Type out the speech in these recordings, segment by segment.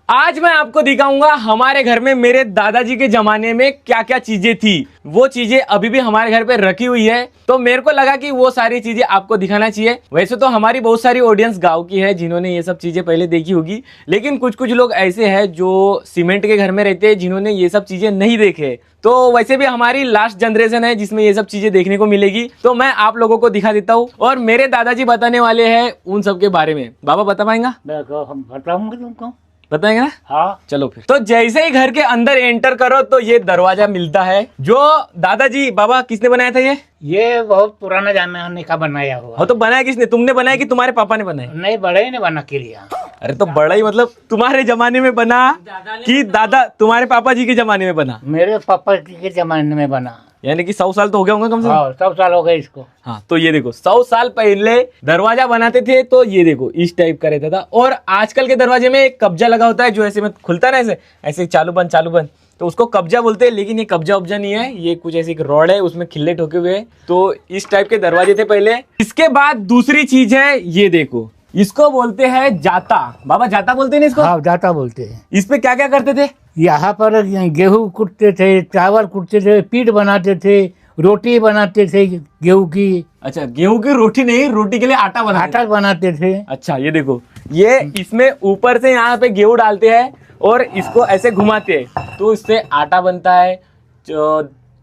आज मैं आपको दिखाऊंगा हमारे घर में मेरे दादाजी के जमाने में क्या क्या चीजें थी। वो चीजें अभी भी हमारे घर पे रखी हुई है, तो मेरे को लगा कि वो सारी चीजें आपको दिखाना चाहिए। वैसे तो हमारी बहुत सारी ऑडियंस गांव की है जिन्होंने ये सब चीजें पहले देखी होगी, लेकिन कुछ कुछ लोग ऐसे हैं जो सीमेंट के घर में रहते हैं जिन्होंने ये सब चीजें नहीं देखे। तो वैसे भी हमारी लास्ट जनरेशन है जिसमें ये सब चीजें देखने को मिलेगी, तो मैं आप लोगों को दिखा देता हूँ और मेरे दादाजी बताने वाले हैं उन सब के बारे में। बाबा बता पाएंगा? हम बताऊंगा तुमको, बताएंगे ना? हाँ चलो फिर। तो जैसे ही घर के अंदर एंटर करो तो ये दरवाजा मिलता है जो दादाजी बाबा किसने बनाया था? ये बहुत पुराना जमाने का बनाया हुआ। हाँ, तो बनाया किसने? तुमने बनाया कि तुम्हारे पापा ने बनाया? नहीं, बड़े ही ने बना के लिया। अरे तो बड़ा ही मतलब तुम्हारे जमाने में बना कि दादा तुम्हारे पापा जी के जमाने में बना? मेरे पापा के जमाने में बना, यानी कि 100 साल तो हो गया होगा कम से कम। हाँ 100 साल हो गए इसको। हाँ, तो ये देखो 100 साल पहले दरवाजा बनाते थे तो ये देखो इस टाइप का रहता था। और आजकल के दरवाजे में एक कब्जा लगा होता है जो ऐसे में खुलता है ना, ऐसे ऐसे चालू बंद, तो उसको कब्जा बोलते हैं। लेकिन ये कब्जा उब्जा नहीं है, ये कुछ ऐसी एक रॉड है, उसमें खिल्ले ठोके हुए हैं। तो इस टाइप के दरवाजे थे पहले। इसके बाद दूसरी चीज है, ये देखो इसको बोलते हैं जाता। बाबा जाता बोलते हैं ना इसको? हाँ जाता बोलते हैं। इस पे क्या क्या करते थे? यहाँ पर गेहूं कुटते थे, चावल कुटते थे, पीठ बनाते थे, रोटी बनाते थे गेहूं की। अच्छा, गेहूं की रोटी नहीं, रोटी के लिए आटा बनाते आटा बनाते थे। अच्छा, ये देखो ये इसमें ऊपर से यहाँ पे गेहूं डालते हैं और इसको ऐसे घुमाते हैं तो इससे आटा बनता है।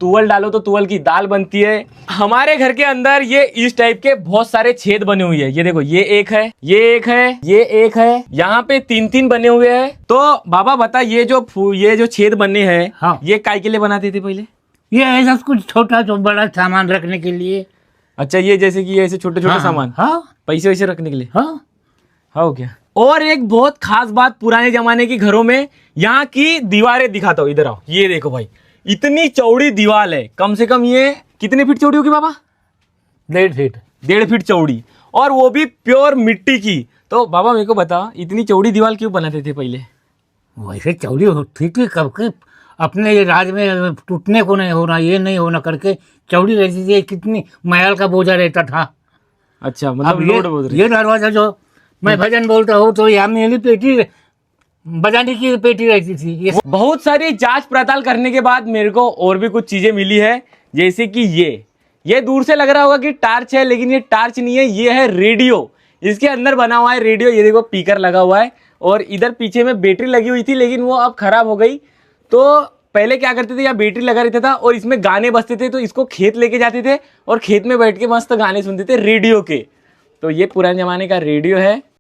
तुवल डालो तो तुवल की दाल बनती है। हमारे घर के अंदर ये इस टाइप के बहुत सारे छेद बने हुए हैं। ये देखो ये एक है, ये एक है, ये एक है, यहाँ पे 3-3 बने हुए हैं। तो बाबा बता, ये जो छेद बने हैं, हाँ। ये काय के लिए बनाते थे पहले? ये ऐसा कुछ छोटा तो बड़ा सामान रखने के लिए। अच्छा, ये जैसे कि ऐसे छोटे छोटे हाँ, सामान, हाँ पैसे वैसे रखने के लिए। हाँ हाँ, क्या? और एक बहुत खास बात पुराने जमाने की घरों में यहाँ की दीवारें दिखाता हूँ। इधर आओ, ये देखो भाई, इतनी चौड़ी दीवार है। कम से कम ये कितने फीट चौड़ी होगी बाबा? 1.5 फीट। 1.5 फीट चौड़ी, और वो भी प्योर मिट्टी की। तो बाबा मेरे को बता, इतनी चौड़ी दीवार क्यों बनाते थे पहले? वैसे चौड़ी होती थी कब के, अपने राज में टूटने को नहीं होना, ये नहीं होना करके चौड़ी रहती थी। कितनी महल का बोझा रहता था। अच्छा, मतलब अब लोड बोल रहे। ये दरवाजा जो मैं भजन बोलता हूँ तो यहाँ मेरी पेटी बजाने की पेटी रहती थी। ये बहुत सारी जांच पड़ताल करने के बाद मेरे को और भी कुछ चीजें मिली है, जैसे कि ये दूर से लग रहा होगा कि टार्च है, लेकिन ये टार्च नहीं है, ये है रेडियो। इसके अंदर बना हुआ है रेडियो। ये देखो स्पीकर लगा हुआ है और इधर पीछे में बैटरी लगी हुई थी, लेकिन वो अब खराब हो गई। तो पहले क्या करते थे, यहाँ बैटरी लगा रहता था और इसमें गाने बजते थे, तो इसको खेत लेके जाते थे और खेत में बैठ के मस्त गाने सुनते थे रेडियो के। तो ये पुराने जमाने का रेडियो है।